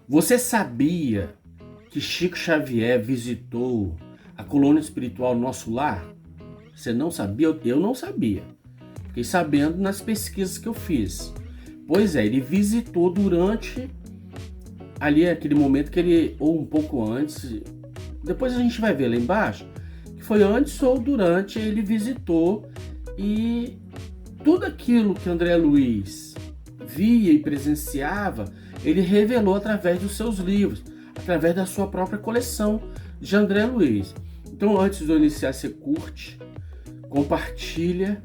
Você sabia que Chico Xavier visitou a colônia espiritual Nosso Lar? Você não sabia? Eu não sabia. Fiquei sabendo nas pesquisas que eu fiz. Pois é, ele visitou durante ali aquele momento que ele, ou um pouco antes, depois a gente vai ver lá embaixo, que foi antes ou durante, ele visitou e tudo aquilo que André Luiz via e presenciava, ele revelou através dos seus livros, através da sua própria coleção de André Luiz. Então, antes de eu iniciar, você curte, compartilha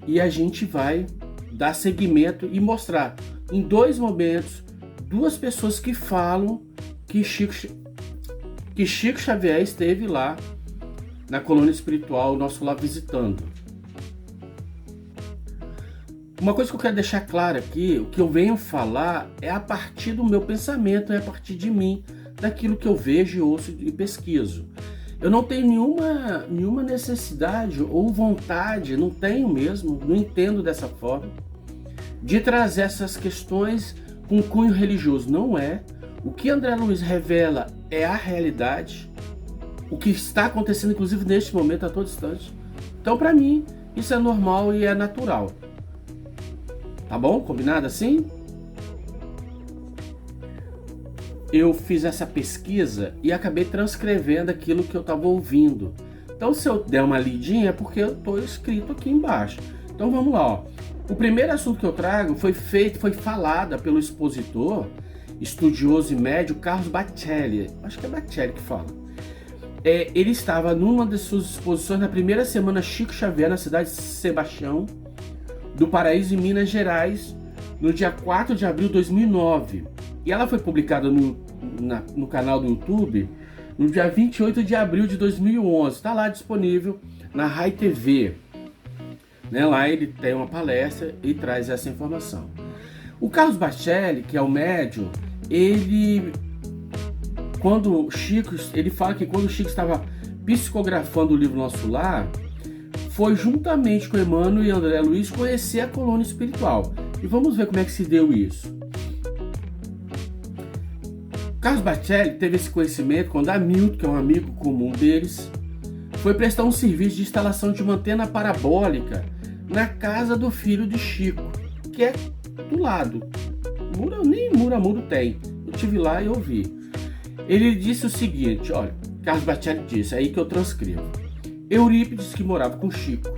e a gente vai dar seguimento e mostrar em dois momentos duas pessoas que falam que Chico Xavier esteve lá na colônia espiritual Nosso Lar visitando. Uma coisa que eu quero deixar claro aqui, o que eu venho falar é a partir do meu pensamento, é a partir de mim, daquilo que eu vejo, ouço e pesquiso. Eu não tenho nenhuma necessidade ou vontade, não tenho mesmo, não entendo dessa forma, de trazer essas questões com cunho religioso. Não é. O que André Luiz revela é a realidade, o que está acontecendo, inclusive neste momento, a todo instante. Então, para mim, isso é normal e é natural. Tá bom? Combinado assim? Eu fiz essa pesquisa e acabei transcrevendo aquilo que eu estava ouvindo. Então, se eu der uma lidinha, é porque eu estou escrito aqui embaixo. Então, vamos lá. Ó. O primeiro assunto que eu trago foi falada pelo expositor, estudioso e médio Carlos Bacelli. Acho que é Bacelli que fala. Ele estava numa das suas exposições na primeira semana Chico Xavier, na cidade de Sebastião do Paraíso, em Minas Gerais, no dia 4 de abril de 2009. E ela foi publicada no canal do YouTube no dia 28 de abril de 2011. Está lá disponível na Rai TV. Lá ele tem uma palestra e traz essa informação. O Carlos Bacelli, que é o médium, ele fala que quando o Chico estava psicografando o livro Nosso Lar, foi juntamente com Emmanuel e André Luiz conhecer a colônia espiritual. E vamos ver como é que se deu isso. Carlos Bacelli teve esse conhecimento quando Hamilton, que é um amigo comum deles, foi prestar um serviço de instalação de uma antena parabólica na casa do filho de Chico, que é do lado. Nem muro a muro tem. Eu estive lá e ouvi. Ele disse o seguinte, olha, Carlos Bacelli disse, é aí que eu transcrevo. Eurípides, que morava com Chico,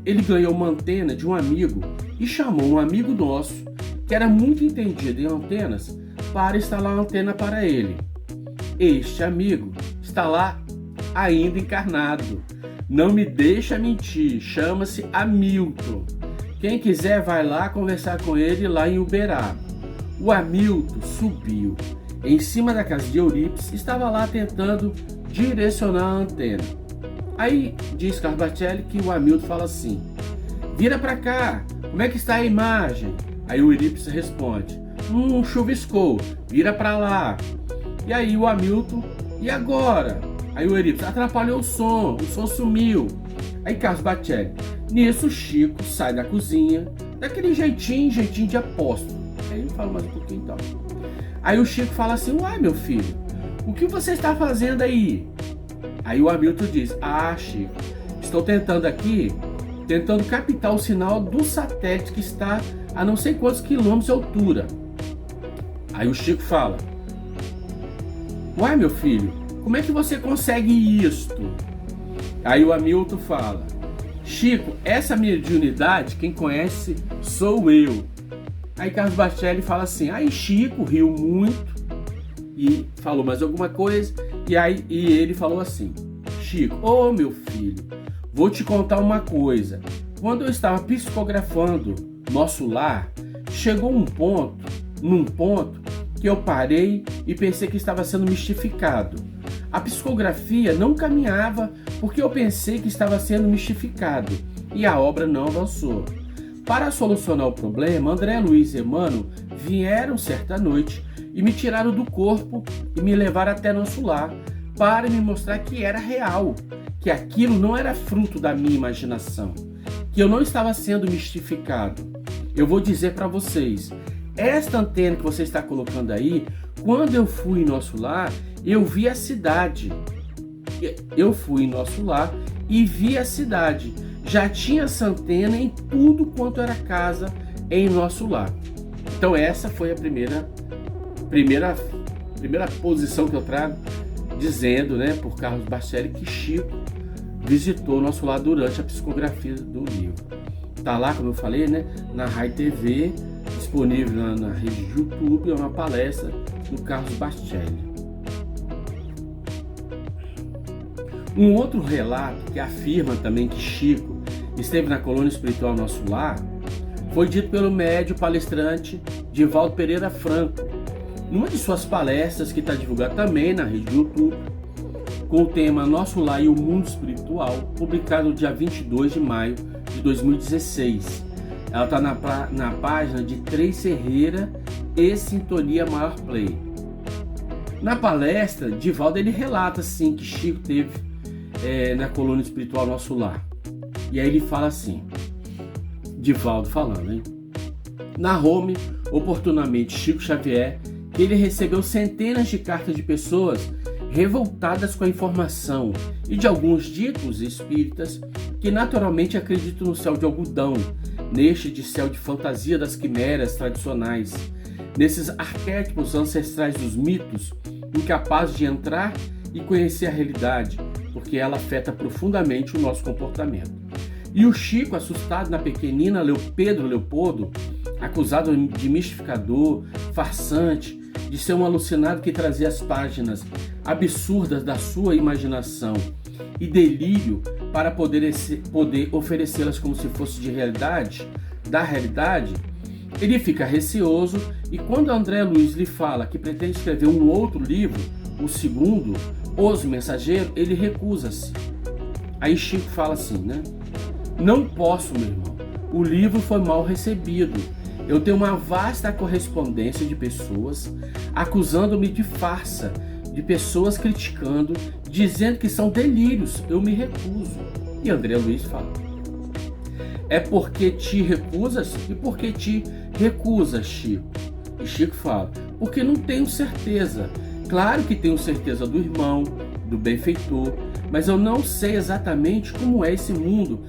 ele ganhou uma antena de um amigo e chamou um amigo nosso, que era muito entendido em antenas, para instalar uma antena para ele. Este amigo está lá ainda encarnado. Não me deixa mentir, chama-se Hamilton. Quem quiser vai lá conversar com ele lá em Uberaba. O Hamilton subiu em cima da casa de Eurípides, estava lá tentando direcionar a antena. Aí diz Carlos Bacelli que o Hamilton fala assim, vira pra cá, como é que está a imagem? Aí o Eurípides responde, chuviscou, vira pra lá. E aí o Hamilton, e agora? Aí o Eurípides, atrapalhou o som sumiu. Aí Carlos Bacelli, nisso o Chico sai da cozinha, daquele jeitinho de apóstolo. Aí ele fala mais um pouquinho então. Aí o Chico fala assim, uai meu filho, o que você está fazendo aí? Aí o Hamilton diz, Chico, estou tentando captar o sinal do satélite que está a não sei quantos quilômetros de altura. Aí o Chico fala, uai meu filho, como é que você consegue isto? Aí o Hamilton fala, Chico, essa mediunidade, quem conhece sou eu. Aí Carlos Bacelli fala assim, aí Chico riu muito e falou mais alguma coisa, e ele falou assim, Chico, meu filho, vou te contar uma coisa, quando eu estava psicografando Nosso Lar, chegou num ponto que eu parei e pensei que estava sendo mistificado. A psicografia não caminhava porque eu pensei que estava sendo mistificado e a obra não avançou. Para solucionar o problema, André Luiz e Emmanuel vieram certa noite e me tiraram do corpo e me levaram até Nosso Lar para me mostrar que era real, que aquilo não era fruto da minha imaginação, que eu não estava sendo mistificado. Eu vou dizer para vocês, Esta antena que você está colocando aí, quando eu fui em nosso lar, eu vi a cidade. Eu fui em nosso lar e vi a cidade. Já tinha essa antena em tudo quanto era casa em nosso lar. Então essa foi a primeira posição que eu trago, dizendo, né, por Carlos Bacelli, que Chico visitou nosso lar durante a psicografia do livro. Tá lá, como eu falei, né, na Rai TV, disponível na rede de YouTube, é uma palestra do Carlos Bacelli. Um outro relato que afirma também que Chico esteve na colônia espiritual Nosso Lar foi dito pelo médium palestrante Divaldo Pereira Franco, numa de suas palestras, que está divulgada também na rede do YouTube, com o tema Nosso Lar e o Mundo Espiritual, publicado no dia 22 de maio de 2016. Ela está na página de Três Ferreira e Sintonia Maior Play. Na palestra, Divaldo ele relata assim, que Chico teve na colônia espiritual Nosso Lar. E aí ele fala assim, Divaldo falando, hein? Narrou-me oportunamente Chico Xavier que ele recebeu centenas de cartas de pessoas revoltadas com a informação e de alguns ditos espíritas que naturalmente acreditam no céu de algodão, neste de céu de fantasia das quimeras tradicionais, nesses arquétipos ancestrais dos mitos, incapazes de entrar e conhecer a realidade, porque ela afeta profundamente o nosso comportamento. E o Chico, assustado na pequenina Pedro Leopoldo, acusado de mistificador, farsante, de ser um alucinado que trazia as páginas absurdas da sua imaginação e delírio para poder oferecê-las como se fosse da realidade, ele fica receoso, e quando André Luiz lhe fala que pretende escrever um outro livro, o segundo, Os Mensageiros, ele recusa-se. Aí Chico fala assim, né? Não posso, meu irmão. O livro foi mal recebido. Eu tenho uma vasta correspondência de pessoas acusando-me de farsa, de pessoas criticando, dizendo que são delírios. Eu me recuso. E André Luiz fala: é porque te recusas? E por que te recusas, Chico? E Chico fala: porque não tenho certeza. Claro que tenho certeza do irmão, do benfeitor, mas eu não sei exatamente como é esse mundo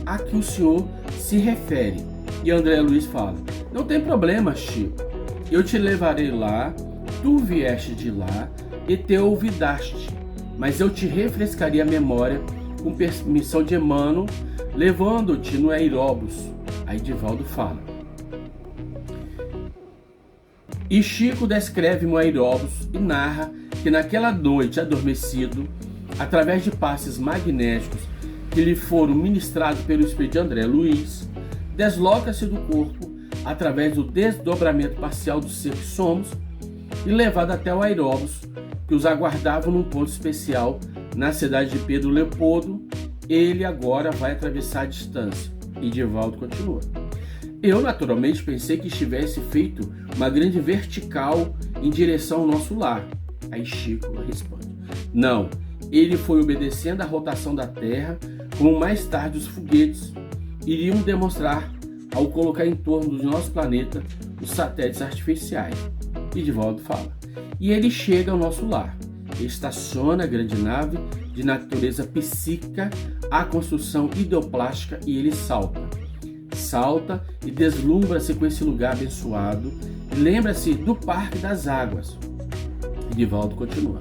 a que o senhor se refere. E André Luiz fala: não tem problema, Chico, eu te levarei lá, tu vieste de lá e te ouvidaste, mas eu te refrescaria a memória com permissão de Emmanuel, levando-te no Aeróbus. Aí Divaldo fala: e Chico descreve o Aeróbus e narra que naquela noite adormecido, através de passes magnéticos que lhe foram ministrados pelo espírito de André Luiz, desloca-se do corpo através do desdobramento parcial do ser que somos e levado até o Aeróbus, que os aguardavam num ponto especial na cidade de Pedro Leopoldo. Ele agora vai atravessar a distância. E Divaldo continua: eu naturalmente pensei que estivesse feito uma grande vertical em direção ao nosso lar. Aí Chico responde: não, ele foi obedecendo à rotação da Terra, como mais tarde os foguetes iriam demonstrar ao colocar em torno do nosso planeta os satélites artificiais. E Divaldo fala: e ele chega ao nosso lar, estaciona a grande nave de natureza psíquica, a construção ideoplástica, e ele salta e deslumbra-se com esse lugar abençoado e lembra-se do Parque das Águas. E Divaldo continua: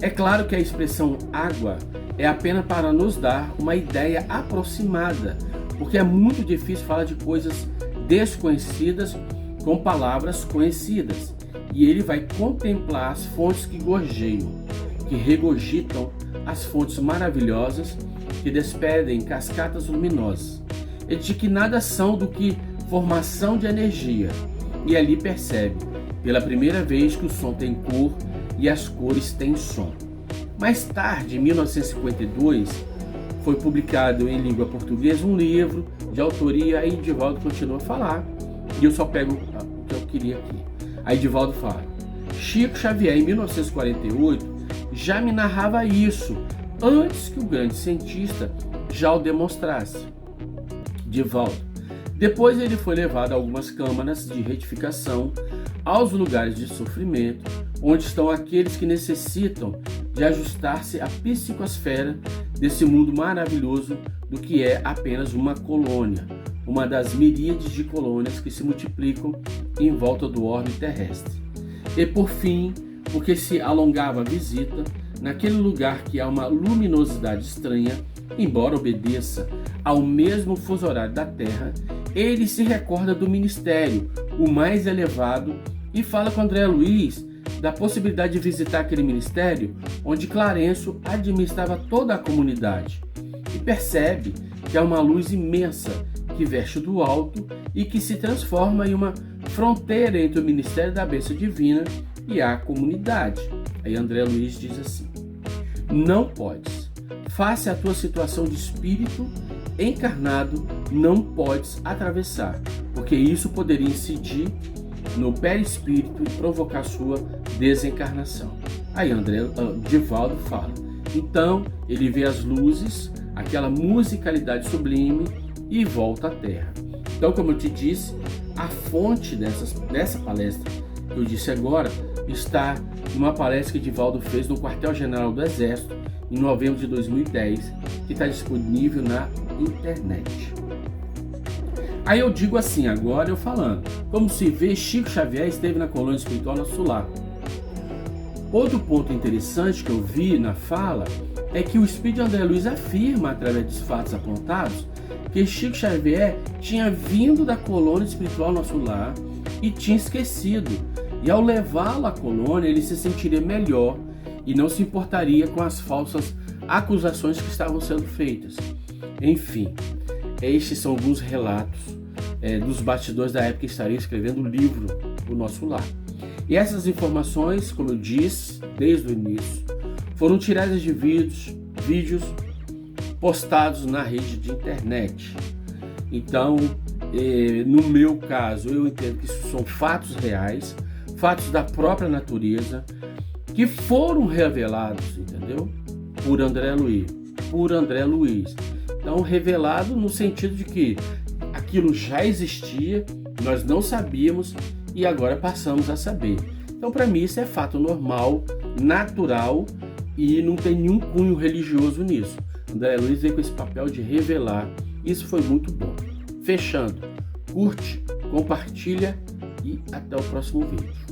é claro que a expressão água é apenas para nos dar uma ideia aproximada, porque é muito difícil falar de coisas desconhecidas com palavras conhecidas. E ele vai contemplar as fontes que gorjeiam, que regurgitam, as fontes maravilhosas que despedem cascatas luminosas, e de que nada são do que formação de energia. E ali percebe, pela primeira vez, que o som tem cor e as cores têm som. Mais tarde, em 1952, foi publicado em língua portuguesa um livro de autoria. Aí Divaldo continua a falar, e eu só pego o que eu queria aqui. Aí Divaldo fala: Chico Xavier, em 1948, já me narrava isso, antes que o grande cientista já o demonstrasse. Divaldo: Depois ele foi levado a algumas câmaras de retificação, aos lugares de sofrimento, onde estão aqueles que necessitam de ajustar-se à psicosfera desse mundo maravilhoso do que é apenas uma colônia, uma das miríades de colônias que se multiplicam em volta do orbe terrestre. E por fim, porque se alongava a visita, naquele lugar que há uma luminosidade estranha, embora obedeça ao mesmo fuso horário da Terra, ele se recorda do ministério, o mais elevado, e fala com André Luiz da possibilidade de visitar aquele ministério onde Clarencio administrava toda a comunidade. E percebe que há uma luz imensa que veste do alto e que se transforma em uma fronteira entre o ministério da bênção divina e a comunidade. Aí André Luiz diz assim: não podes, face à tua situação de espírito encarnado, não podes atravessar, porque isso poderia incidir no perispírito e provocar sua desencarnação. Aí Divaldo fala: então ele vê as luzes, aquela musicalidade sublime e volta à Terra. Então, como eu te disse, a fonte dessa palestra que eu disse agora está numa palestra que Divaldo fez no Quartel-General do Exército em novembro de 2010, que está disponível na internet. Aí eu digo assim, agora eu falando, como se vê, Chico Xavier esteve na colônia espiritual Nosso Lar. Outro ponto interessante que eu vi na fala é que o Espírito de André Luiz afirma, através dos fatos apontados, que Chico Xavier tinha vindo da colônia espiritual Nosso Lar e tinha esquecido. E ao levá-lo à colônia, ele se sentiria melhor e não se importaria com as falsas acusações que estavam sendo feitas. Enfim, estes são alguns relatos dos bastidores da época que estaria escrevendo o livro O Nosso Lar. E essas informações, como eu disse desde o início, foram tiradas de vídeos postados na rede de internet. Então, no meu caso, eu entendo que isso são fatos reais, fatos da própria natureza, que foram revelados, entendeu? Por André Luiz. Então, revelado no sentido de que aquilo já existia, nós não sabíamos e agora passamos a saber. Então, para mim, isso é fato normal, natural e não tem nenhum cunho religioso nisso. André Luiz veio com esse papel de revelar. Isso foi muito bom. Fechando, curte, compartilha e até o próximo vídeo.